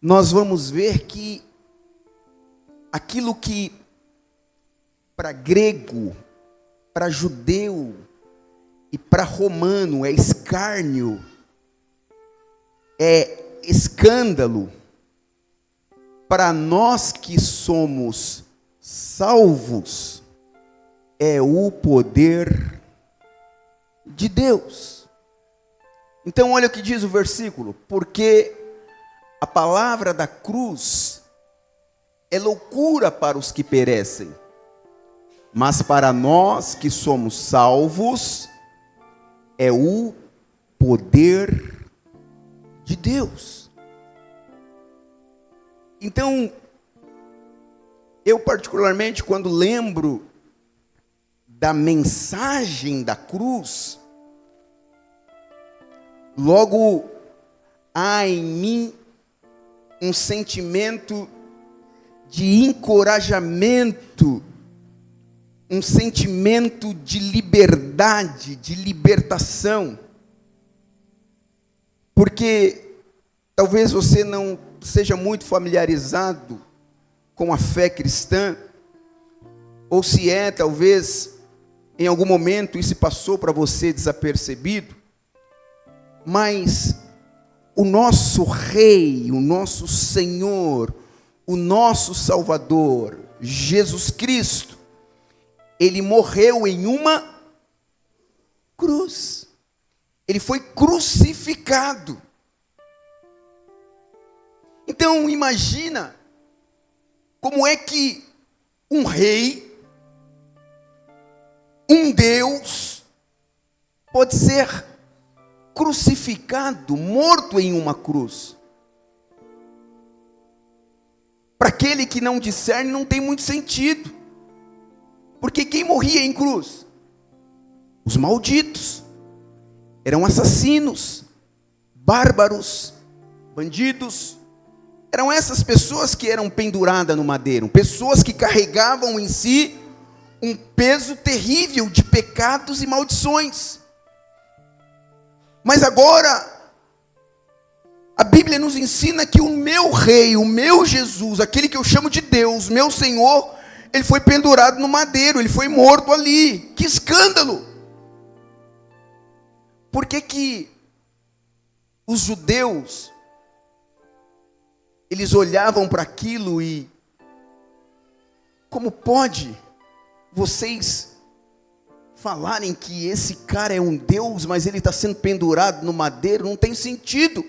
nós vamos ver que aquilo que para grego, para judeu e para romano é escárnio, é escândalo, para nós que somos salvos, é o poder de Deus. Então olha o que diz o versículo: porque a palavra da cruz é loucura para os que perecem, mas para nós que somos salvos, é o poder de Deus. Então, eu particularmente, quando lembro da mensagem da cruz, logo há em mim um sentimento de encorajamento, um sentimento de liberdade, de libertação. Porque talvez você não seja muito familiarizado com a fé cristã, ou se é, talvez, em algum momento isso passou para você desapercebido, mas o nosso Rei, o nosso Senhor, o nosso Salvador, Jesus Cristo, Ele morreu em uma cruz. Ele foi crucificado. Então imagina como é que um rei, um Deus, pode ser crucificado, morto em uma cruz. Para aquele que não discerne, não tem muito sentido. Porque quem morria em cruz? Os malditos. Eram assassinos, bárbaros, bandidos. Eram essas pessoas que eram penduradas no madeiro. Pessoas que carregavam em si um peso terrível de pecados e maldições. Mas agora, a Bíblia nos ensina que o meu Rei, o meu Jesus, aquele que eu chamo de Deus, meu Senhor, Ele foi pendurado no madeiro, Ele foi morto ali. Que escândalo! Por que os judeus, eles olhavam para aquilo e, como pode vocês falarem que esse cara é um Deus, mas ele está sendo pendurado no madeiro? Não tem sentido.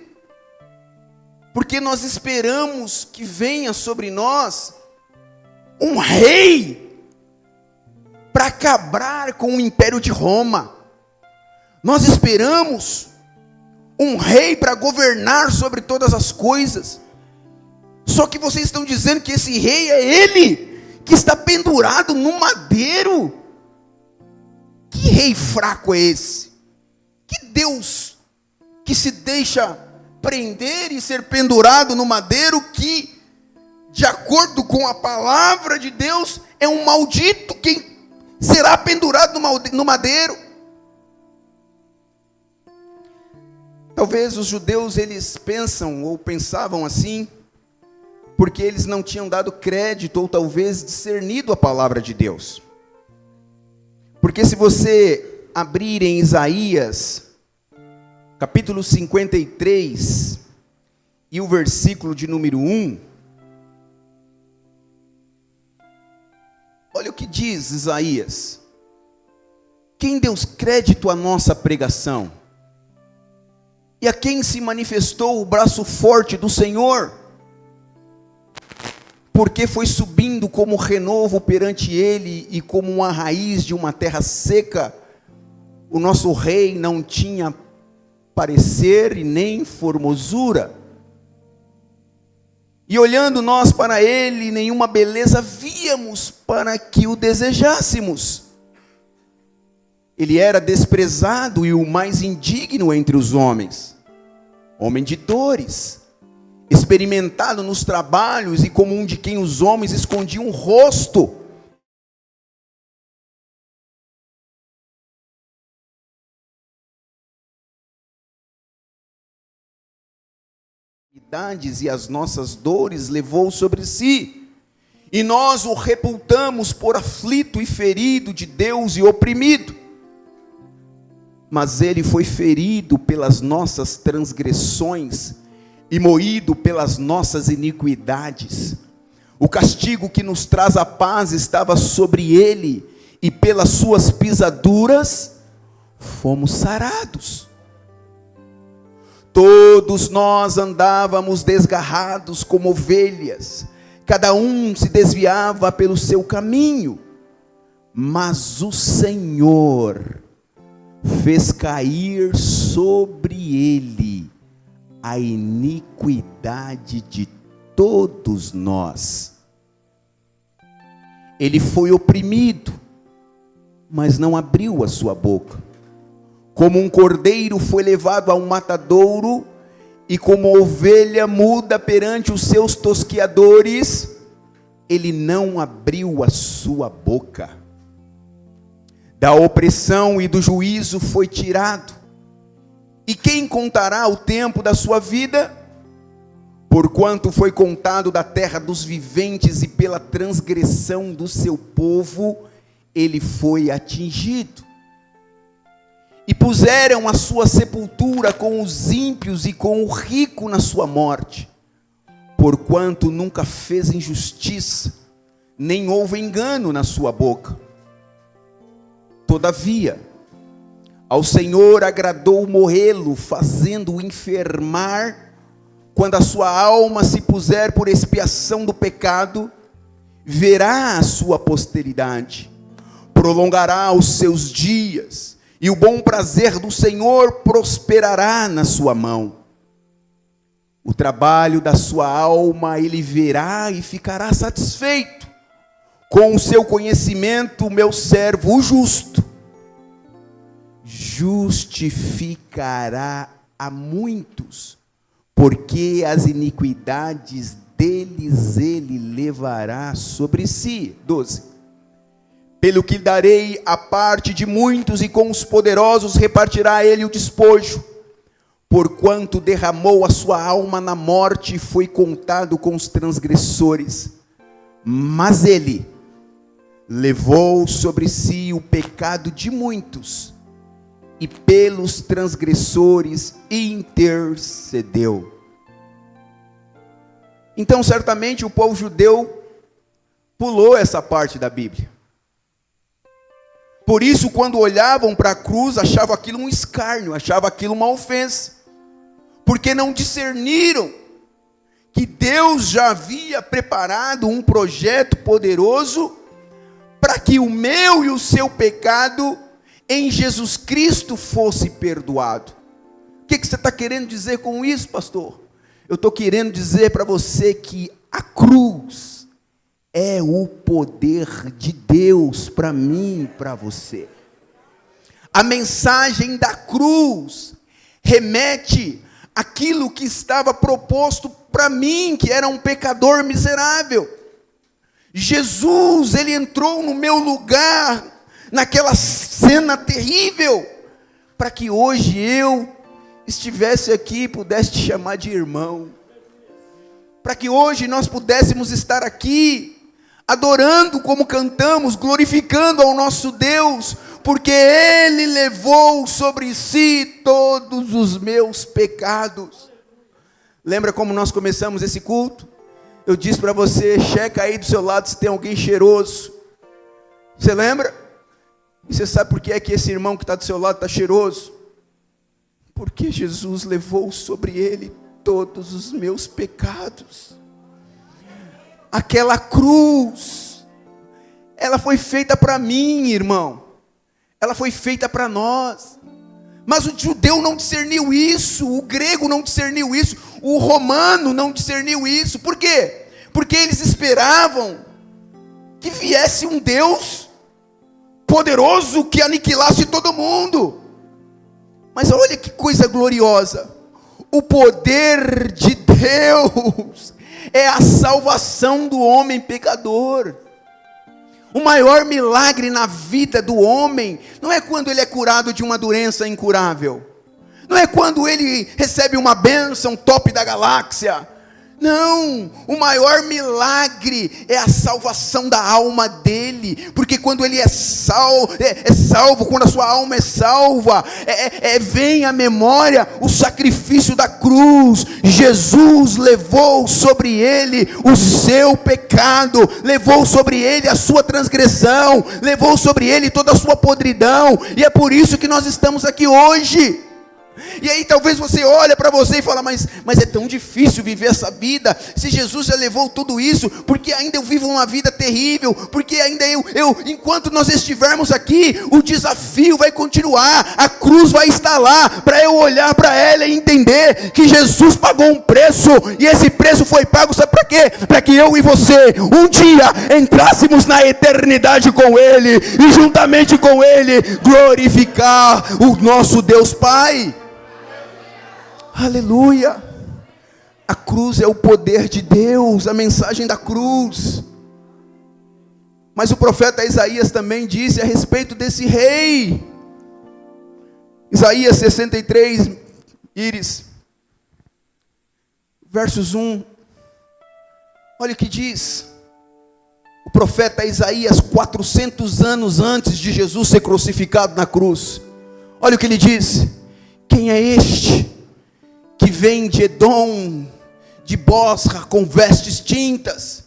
Porque nós esperamos que venha sobre nós um rei para acabar com o império de Roma. Nós esperamos um rei para governar sobre todas as coisas. Só que vocês estão dizendo que esse rei é ele, que está pendurado no madeiro. Que rei fraco é esse? Que Deus que se deixa prender e ser pendurado no madeiro, que, de acordo com a palavra de Deus, é um maldito quem será pendurado no madeiro? Talvez os judeus, eles pensam ou pensavam assim, porque eles não tinham dado crédito ou talvez discernido a palavra de Deus. Porque se você abrir em Isaías, capítulo 53, e o versículo de número 1, olha o que diz Isaías: quem deu crédito à nossa pregação? E a quem se manifestou o braço forte do Senhor? Porque foi subindo como renovo perante ele, e como uma raiz de uma terra seca. O nosso rei não tinha parecer e nem formosura. E olhando nós para ele, nenhuma beleza víamos para que o desejássemos. Ele era desprezado e o mais indigno entre os homens, homem de dores, experimentado nos trabalhos, e como um de quem os homens escondiam o rosto. E as nossas dores levou sobre si, e nós o reputamos por aflito e ferido de Deus e oprimido. Mas ele foi ferido pelas nossas transgressões e moído pelas nossas iniquidades. O castigo que nos traz a paz estava sobre ele, e pelas suas pisaduras fomos sarados. Todos nós andávamos desgarrados como ovelhas, cada um se desviava pelo seu caminho, mas o Senhor fez cair sobre ele a iniquidade de todos nós. Ele foi oprimido, mas não abriu a sua boca. Como um cordeiro foi levado a um matadouro, e como ovelha muda perante os seus tosqueadores, ele não abriu a sua boca. Da opressão e do juízo foi tirado. E quem contará o tempo da sua vida? Porquanto foi contado da terra dos viventes, e pela transgressão do seu povo ele foi atingido. E puseram a sua sepultura com os ímpios e com o rico na sua morte, porquanto nunca fez injustiça, nem houve engano na sua boca. Todavia, ao Senhor agradou morrê-lo, fazendo-o enfermar. Quando a sua alma se puser por expiação do pecado, verá a sua posteridade, prolongará os seus dias, e o bom prazer do Senhor prosperará na sua mão. O trabalho da sua alma ele verá e ficará satisfeito. Com o seu conhecimento, meu servo, o justo, justificará a muitos, porque as iniquidades deles ele levará sobre si. 12. Pelo que darei a parte de muitos, e com os poderosos repartirá ele o despojo. Porquanto derramou a sua alma na morte, e foi contado com os transgressores. Mas ele levou sobre si o pecado de muitos, e pelos transgressores intercedeu. Então, certamente, o povo judeu pulou essa parte da Bíblia. Por isso, quando olhavam para a cruz, achavam aquilo um escárnio, achavam aquilo uma ofensa, porque não discerniram que Deus já havia preparado um projeto poderoso para que o meu e o seu pecado em Jesus Cristo fosse perdoado. O que você está querendo dizer com isso, pastor? Eu estou querendo dizer para você que a cruz é o poder de Deus para mim e para você. A mensagem da cruz remete àquilo que estava proposto para mim, que era um pecador miserável. Jesus, ele entrou no meu lugar, naquela cena terrível, para que hoje eu estivesse aqui e pudesse te chamar de irmão. Para que hoje nós pudéssemos estar aqui, adorando como cantamos, glorificando ao nosso Deus, porque Ele levou sobre si todos os meus pecados. Lembra como nós começamos esse culto? Eu disse para você, checa aí do seu lado se tem alguém cheiroso. Você lembra? E você sabe por que é que esse irmão que está do seu lado está cheiroso? Porque Jesus levou sobre Ele todos os meus pecados. Aquela cruz, ela foi feita para mim, irmão. Ela foi feita para nós. Mas o judeu não discerniu isso, o grego não discerniu isso, o romano não discerniu isso. Por quê? Porque eles esperavam que viesse um Deus poderoso que aniquilasse todo mundo. Mas olha que coisa gloriosa. O poder de Deus é a salvação do homem pecador. O maior milagre na vida do homem não é quando ele é curado de uma doença incurável. não é quando ele recebe uma bênção top da galáxia. Não, o maior milagre é a salvação da alma dele, porque quando ele é salvo, quando a sua alma é salva, vem à memória o sacrifício da cruz. Jesus levou sobre ele o seu pecado, levou sobre ele a sua transgressão, levou sobre ele toda a sua podridão, e é por isso que nós estamos aqui hoje. E aí talvez você olhe para você e fala, mas é tão difícil viver essa vida, se Jesus já levou tudo isso, porque ainda eu vivo uma vida terrível, porque ainda enquanto nós estivermos aqui, o desafio vai continuar, a cruz vai estar lá, para eu olhar para ela e entender que Jesus pagou um preço, e esse preço foi pago, sabe para quê? Para que eu e você, um dia, entrássemos na eternidade com Ele, e juntamente com Ele, glorificar o nosso Deus Pai. Aleluia. A cruz é o poder de Deus, a mensagem da cruz. Mas o profeta Isaías também disse a respeito desse rei. Isaías 63, Íris, versos 1. Olha o que diz o profeta Isaías 400 anos antes de Jesus ser crucificado na cruz. Olha o que ele diz: quem é este que vem de Edom, de Bosra, com vestes tintas?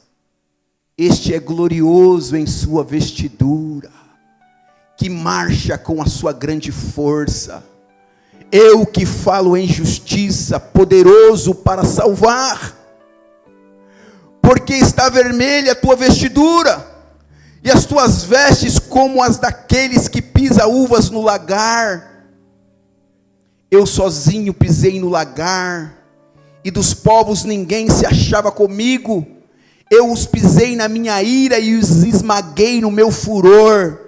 Este é glorioso em sua vestidura, que marcha com a sua grande força. Eu que falo em justiça, poderoso para salvar. Porque está vermelha a tua vestidura, e as tuas vestes como as daqueles que pisa uvas no lagar. Eu sozinho pisei no lagar, e dos povos ninguém se achava comigo. Eu os pisei na minha ira e os esmaguei no meu furor.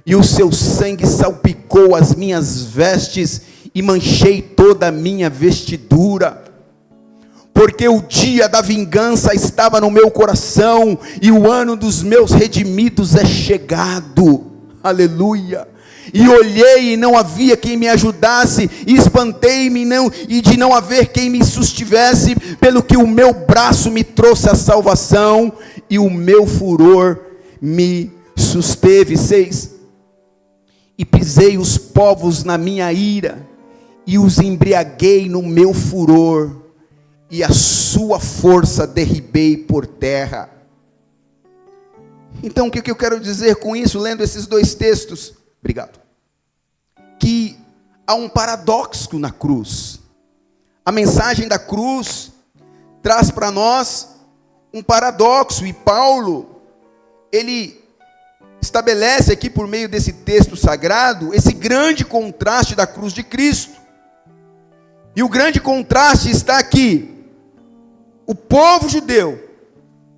E o seu sangue salpicou as minhas vestes e manchei toda a minha vestidura. Porque o dia da vingança estava no meu coração, e o ano dos meus redimidos é chegado. Aleluia. E olhei e não havia quem me ajudasse, e espantei-me e de não haver quem me sustivesse, pelo que o meu braço me trouxe a salvação, e o meu furor me susteve. 6. E pisei os povos na minha ira, e os embriaguei no meu furor, e a sua força derribei por terra. Então o que eu quero dizer com isso, lendo esses dois textos? Obrigado. Que há um paradoxo na cruz. A mensagem da cruz traz para nós um paradoxo, e Paulo, ele estabelece aqui por meio desse texto sagrado, esse grande contraste da cruz de Cristo. E o grande contraste está aqui. O povo judeu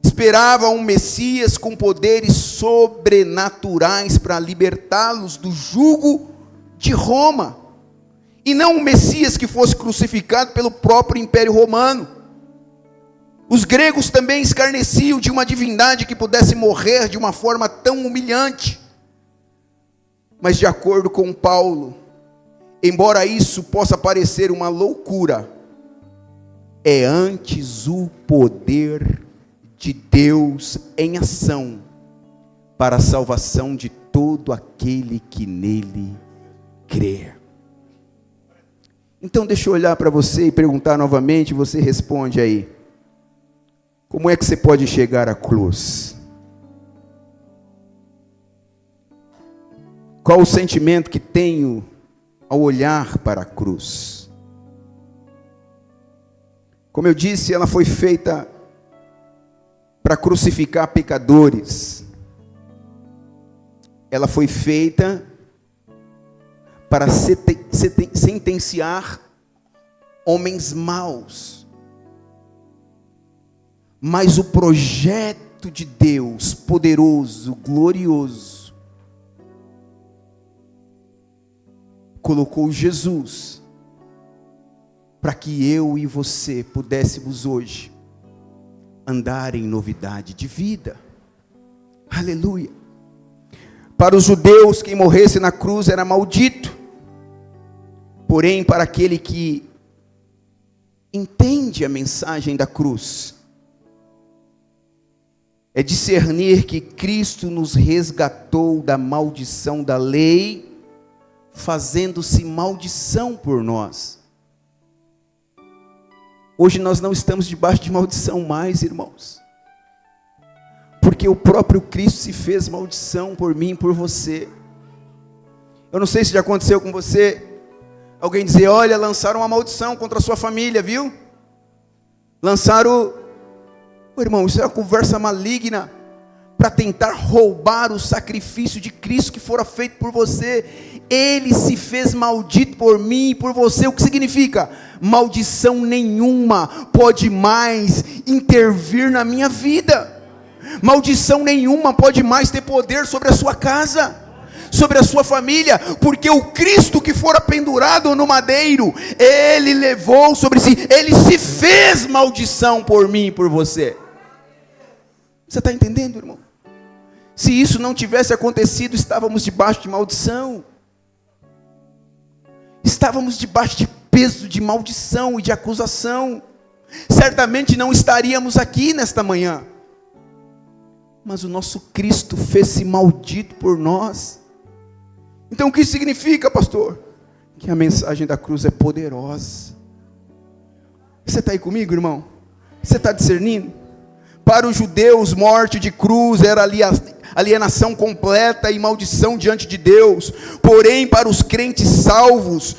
esperava um Messias com poderes sobrenaturais para libertá-los do jugo de Roma, e não um Messias que fosse crucificado pelo próprio Império Romano. Os gregos também escarneciam de uma divindade que pudesse morrer de uma forma tão humilhante. Mas de acordo com Paulo, embora isso possa parecer uma loucura, é antes o poder de Deus em ação para a salvação de todo aquele que nele crê. Então deixa eu olhar para você e perguntar novamente, você responde aí. Como é que você pode chegar à cruz? Qual o sentimento que tenho ao olhar para a cruz? Como eu disse, ela foi feita para crucificar pecadores. Ela foi feita para sentenciar homens maus. Mas o projeto de Deus, poderoso, glorioso, colocou Jesus para que eu e você pudéssemos hoje andar em novidade de vida. Aleluia. Para os judeus, quem morresse na cruz era maldito. Porém, para aquele que entende a mensagem da cruz, é discernir que Cristo nos resgatou da maldição da lei, fazendo-se maldição por nós. Hoje nós não estamos debaixo de maldição mais, irmãos, porque o próprio Cristo se fez maldição por mim e por você. Eu não sei se já aconteceu com você, alguém dizer: olha, lançaram uma maldição contra a sua família, viu? Lançaram, irmão, isso é uma conversa maligna, para tentar roubar o sacrifício de Cristo que fora feito por você. Ele se fez maldito por mim e por você. O que significa? Maldição nenhuma pode mais intervir na minha vida. Maldição nenhuma pode mais ter poder sobre a sua casa, sobre a sua família, porque o Cristo que fora pendurado no madeiro, Ele levou sobre si, Ele se fez maldição por mim e por você. Você está entendendo, irmão? Se isso não tivesse acontecido, estávamos debaixo de maldição. Estávamos debaixo de peso de maldição e de acusação. Certamente não estaríamos aqui nesta manhã. Mas o nosso Cristo fez-se maldito por nós. Então o que isso significa, pastor? Que a mensagem da cruz é poderosa. Você está aí comigo, irmão? Você está discernindo? Para os judeus, morte de cruz era alienação completa e maldição diante de Deus. Porém, para os crentes salvos,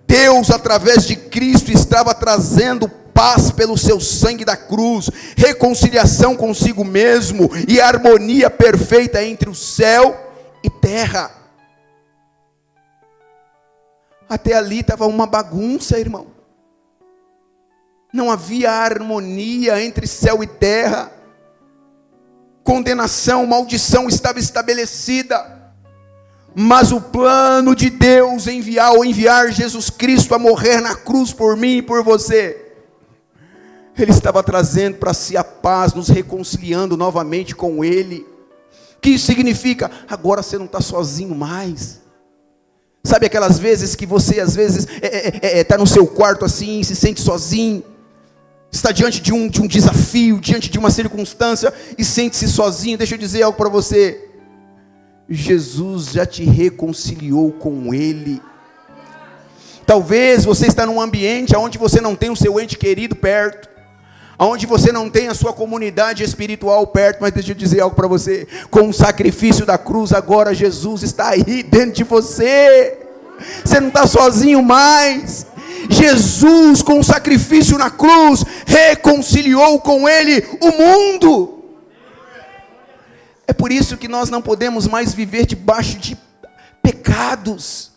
Deus, através de Cristo, estava trazendo paz pelo seu sangue da cruz, reconciliação consigo mesmo e harmonia perfeita entre o céu e terra. Até ali estava uma bagunça, irmão. Não havia harmonia entre céu e terra. Condenação, maldição estava estabelecida. Mas o plano de Deus enviar Jesus Cristo a morrer na cruz por mim e por você, Ele estava trazendo para si a paz, nos reconciliando novamente com Ele. O que isso significa? Agora você não está sozinho mais. Sabe aquelas vezes que você às vezes está no seu quarto assim, se sente sozinho, está diante de um desafio, diante de uma circunstância e sente-se sozinho? Deixa eu dizer algo para você. Jesus já te reconciliou com Ele. Talvez você está num ambiente onde você não tem o seu ente querido perto, onde você não tem a sua comunidade espiritual perto, mas deixa eu dizer algo para você. Com o sacrifício da cruz, agora Jesus está aí dentro de você. Você não está sozinho mais. Jesus, com o sacrifício na cruz, reconciliou com Ele o mundo. É por isso que nós não podemos mais viver debaixo de pecados.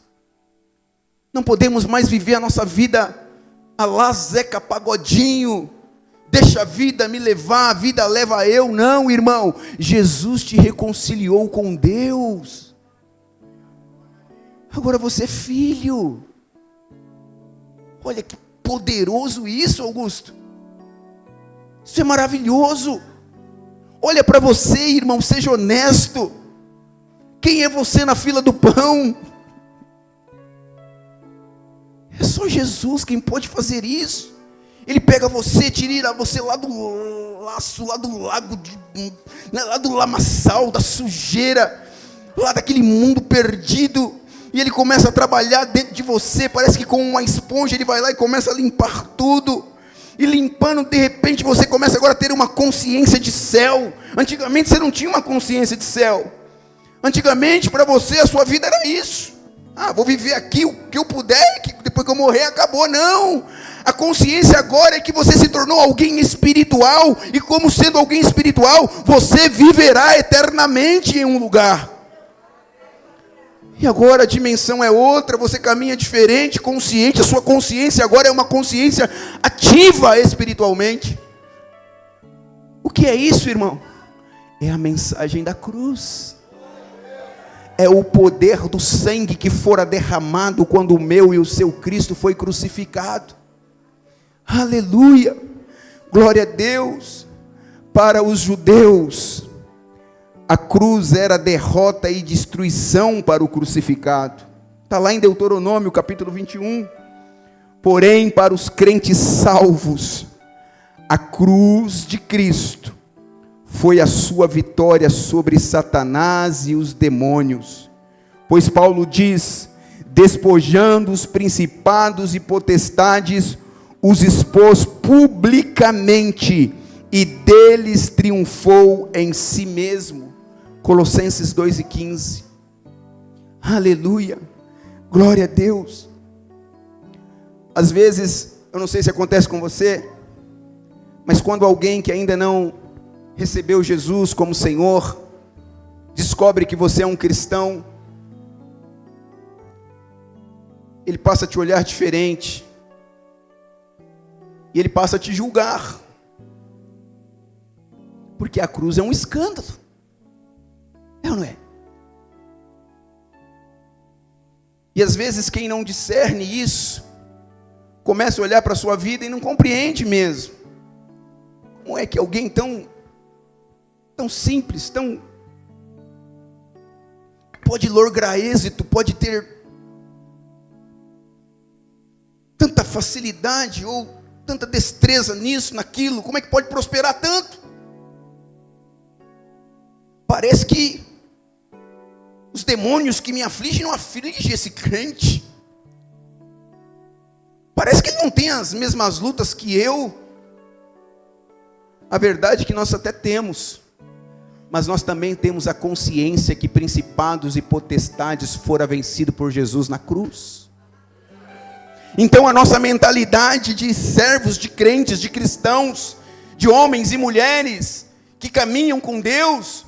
Não podemos mais viver a nossa vida a lá Zeca Pagodinho. Deixa a vida me levar, a vida leva eu. Não, irmão. Jesus te reconciliou com Deus. Agora você é filho. Olha que poderoso isso, Augusto. Isso é maravilhoso. Olha para você, irmão, seja honesto. Quem é você na fila do pão? É só Jesus quem pode fazer isso. Ele pega você, tira você lá do laço, lá do lago, lá do lamaçal, da sujeira, lá daquele mundo perdido. E Ele começa a trabalhar dentro de você. Parece que com uma esponja Ele vai lá e começa a limpar tudo. E limpando, de repente você começa agora a ter uma consciência de céu. Antigamente você não tinha uma consciência de céu. Antigamente para você a sua vida era isso. Vou viver aqui o que eu puder, que depois que eu morrer acabou. Não. A consciência agora é que você se tornou alguém espiritual. E como sendo alguém espiritual, você viverá eternamente em um lugar. E agora a dimensão é outra, você caminha diferente, consciente. A sua consciência agora é uma consciência ativa espiritualmente. O que é isso, irmão? É a mensagem da cruz. É o poder do sangue que fora derramado quando o meu e o seu Cristo foi crucificado. Aleluia! Glória a Deus! Para os judeus, a cruz era derrota e destruição para o crucificado. Está lá em Deuteronômio capítulo 21. Porém, para os crentes salvos, a cruz de Cristo foi a sua vitória sobre Satanás e os demônios. Pois Paulo diz: despojando os principados e potestades, os expôs publicamente e deles triunfou em si mesmo. Colossenses 2:15. Aleluia, glória a Deus. Às vezes, eu não sei se acontece com você, mas quando alguém que ainda não recebeu Jesus como Senhor, descobre que você é um cristão, ele passa a te olhar diferente, e ele passa a te julgar, porque a cruz é um escândalo, é ou não é? E às vezes quem não discerne isso, começa a olhar para a sua vida e não compreende mesmo. Como é que alguém tão simples, pode lograr êxito, pode ter tanta facilidade ou tanta destreza nisso, naquilo? Como é que pode prosperar tanto? Parece que os demônios que me afligem não afligem esse crente. Parece que ele não tem as mesmas lutas que eu. A verdade é que nós até temos, mas nós também temos a consciência que principados e potestades foram vencidos por Jesus na cruz. Então a nossa mentalidade de servos, de crentes, de cristãos, de homens e mulheres que caminham com Deus,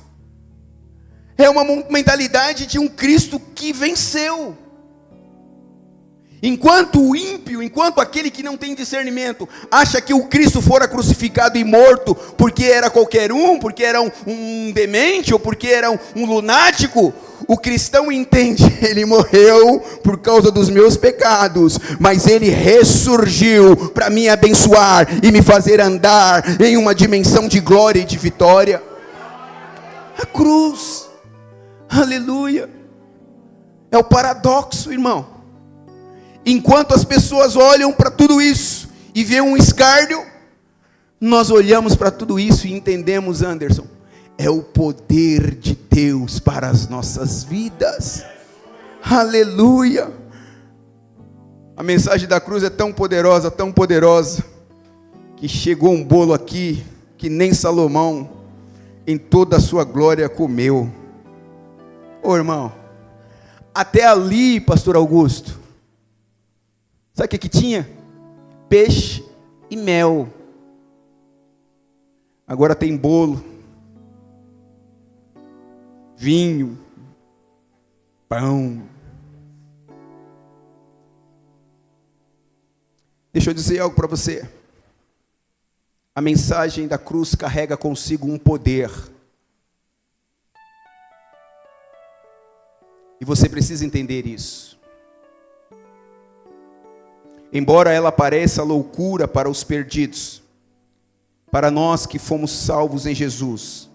é uma mentalidade de um Cristo que venceu. Enquanto o ímpio, enquanto aquele que não tem discernimento, acha que o Cristo fora crucificado e morto porque era qualquer um, porque era um demente, ou porque era um lunático, o cristão entende: ele morreu por causa dos meus pecados, mas ele ressurgiu para me abençoar e me fazer andar em uma dimensão de glória e de vitória. A cruz, aleluia, é o paradoxo, irmão. Enquanto as pessoas olham para tudo isso e vêem um escárnio, nós olhamos para tudo isso e entendemos, Anderson, é o poder de Deus para as nossas vidas. Aleluia. A mensagem da cruz é tão poderosa, que chegou um bolo aqui que nem Salomão em toda a sua glória comeu. Ô irmão, até ali, pastor Augusto, sabe o que tinha? Peixe e mel. Agora tem bolo, vinho, pão. Deixa eu dizer algo para você. A mensagem da cruz carrega consigo um poder. E você precisa entender isso. Embora ela pareça loucura para os perdidos, para nós que fomos salvos em Jesus,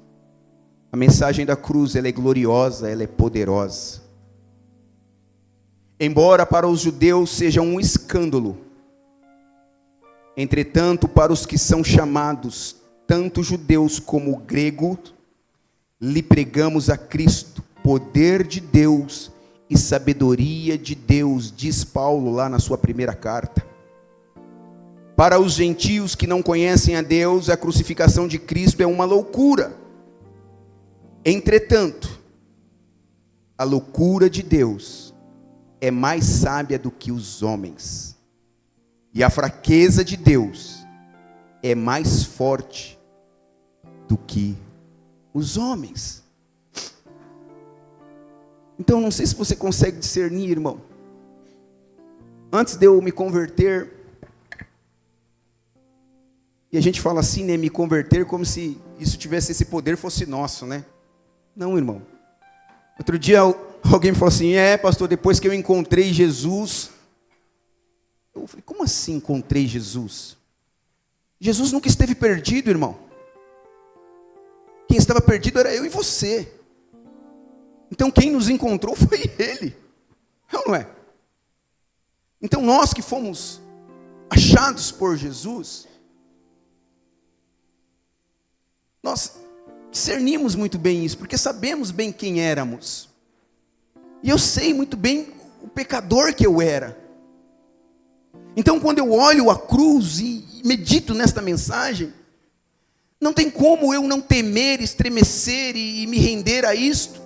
a mensagem da cruz, ela é gloriosa, ela é poderosa. Embora para os judeus seja um escândalo, entretanto, para os que são chamados, tanto judeus como gregos, lhe pregamos a Cristo, poder de Deus e sabedoria de Deus, diz Paulo lá na sua primeira carta. Para os gentios que não conhecem a Deus, a crucificação de Cristo é uma loucura. Entretanto, a loucura de Deus é mais sábia do que os homens, e a fraqueza de Deus é mais forte do que os homens. Então, não sei se você consegue discernir, irmão. Antes de eu me converter, e a gente fala assim, né, me converter como se isso tivesse, esse poder fosse nosso, né? Não, irmão. Outro dia alguém me falou assim: pastor, depois que eu encontrei Jesus. Eu falei: como assim encontrei Jesus? Jesus nunca esteve perdido, irmão. Quem estava perdido era eu e você. Então quem nos encontrou foi Ele. Não é? Então nós que fomos achados por Jesus, nós discernimos muito bem isso, porque sabemos bem quem éramos. E eu sei muito bem o pecador que eu era. Então, quando eu olho a cruz e medito nesta mensagem, não tem como eu não temer, estremecer e me render a isto,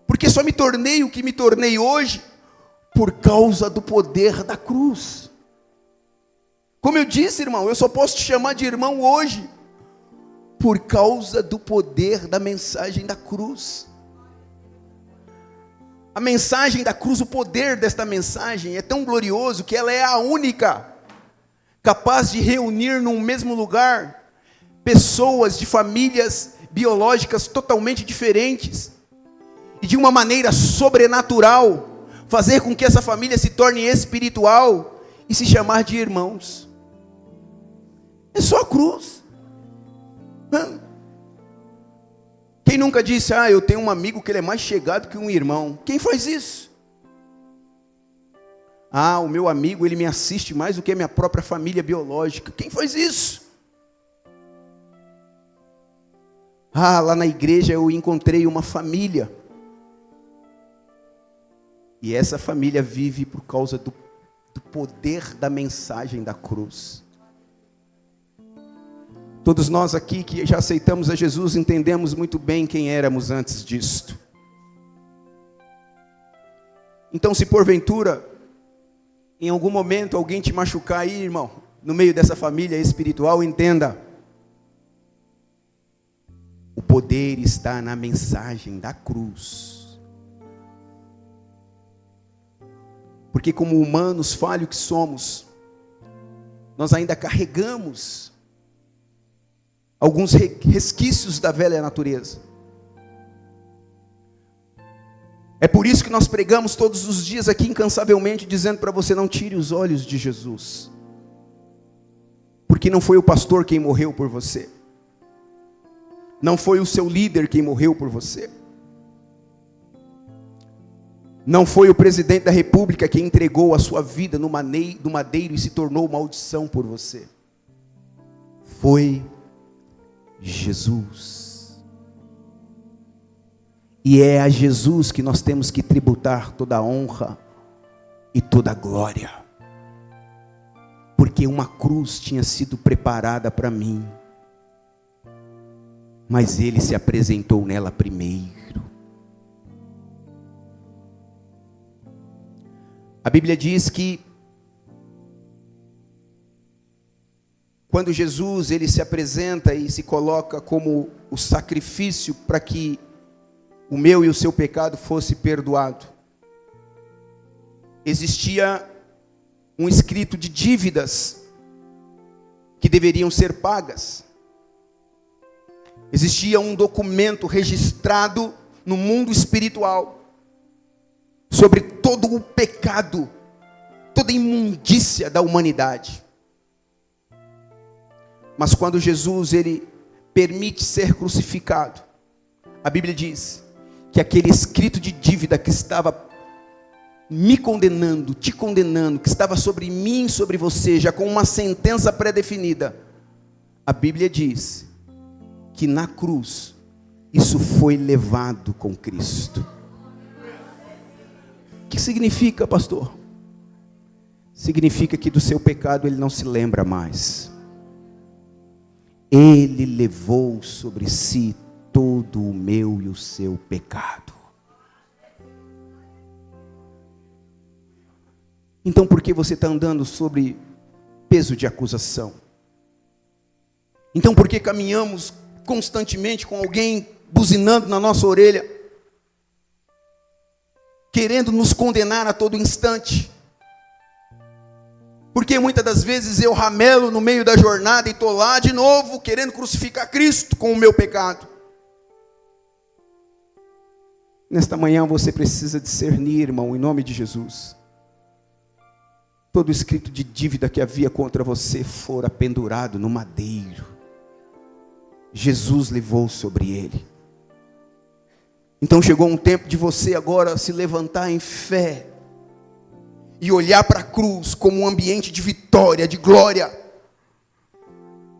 porque só me tornei o que me tornei hoje por causa do poder da cruz. Como eu disse, irmão, eu só posso te chamar de irmão hoje por causa do poder da mensagem da cruz. A mensagem da cruz, o poder desta mensagem é tão glorioso que ela é a única capaz de reunir num mesmo lugar pessoas de famílias biológicas totalmente diferentes e de uma maneira sobrenatural fazer com que essa família se torne espiritual e se chamar de irmãos. É só a cruz. Quem nunca disse, eu tenho um amigo que ele é mais chegado que um irmão? Quem faz isso? O meu amigo, ele me assiste mais do que a minha própria família biológica. Quem faz isso? Lá na igreja eu encontrei uma família. E essa família vive por causa do poder da mensagem da cruz. Todos nós aqui que já aceitamos a Jesus, entendemos muito bem quem éramos antes disto. Então, se porventura, em algum momento, alguém te machucar aí, irmão, no meio dessa família espiritual, entenda. O poder está na mensagem da cruz. Porque como humanos falhos que somos, nós ainda carregamos alguns resquícios da velha natureza. É por isso que nós pregamos todos os dias aqui incansavelmente, dizendo para você: não tire os olhos de Jesus. Porque não foi o pastor quem morreu por você. Não foi o seu líder quem morreu por você. Não foi o presidente da república quem entregou a sua vida no madeiro e se tornou maldição por você. Foi Jesus. E é a Jesus que nós temos que tributar toda a honra e toda a glória. Porque uma cruz tinha sido preparada para mim, mas Ele se apresentou nela primeiro. A Bíblia diz que quando Jesus ele se apresenta e se coloca como o sacrifício para que o meu e o seu pecado fosse perdoado, existia um escrito de dívidas que deveriam ser pagas. Existia um documento registrado no mundo espiritual sobre todo o pecado, toda a imundícia da humanidade. Mas quando Jesus ele permite ser crucificado, a Bíblia diz que aquele escrito de dívida que estava me condenando, te condenando, que estava sobre mim, sobre você, já com uma sentença pré-definida, a Bíblia diz que na cruz isso foi levado com Cristo. O que significa, pastor? Significa que do seu pecado ele não se lembra mais. Ele levou sobre si todo o meu e o seu pecado. Então por que você está andando sobre peso de acusação? Então por que caminhamos constantemente com alguém buzinando na nossa orelha, querendo nos condenar a todo instante? Porque muitas das vezes eu ramelo no meio da jornada e estou lá de novo querendo crucificar Cristo com o meu pecado. Nesta manhã você precisa discernir, irmão, em nome de Jesus. Todo escrito de dívida que havia contra você fora pendurado no madeiro. Jesus levou sobre ele. Então chegou um tempo de você agora se levantar em fé e olhar para a cruz como um ambiente de vitória, de glória.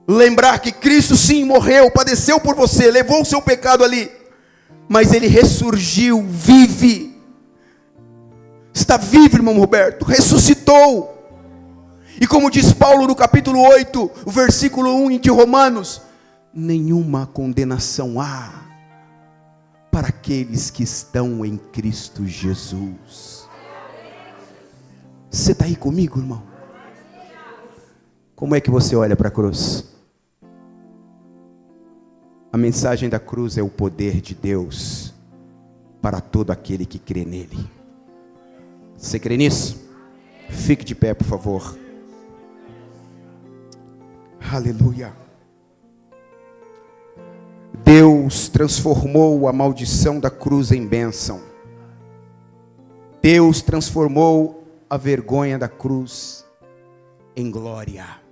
Lembrar que Cristo sim morreu, padeceu por você, levou o seu pecado ali, mas Ele ressurgiu, vive. Está vivo, irmão Roberto, ressuscitou. E como diz Paulo no capítulo 8, o versículo 1 de Romanos: nenhuma condenação há para aqueles que estão em Cristo Jesus. Você está aí comigo, irmão? Como é que você olha para a cruz? A mensagem da cruz é o poder de Deus para todo aquele que crê nele. Você crê nisso? Fique de pé, por favor. Aleluia. Deus transformou a maldição da cruz em bênção. Deus transformou a vergonha da cruz em glória.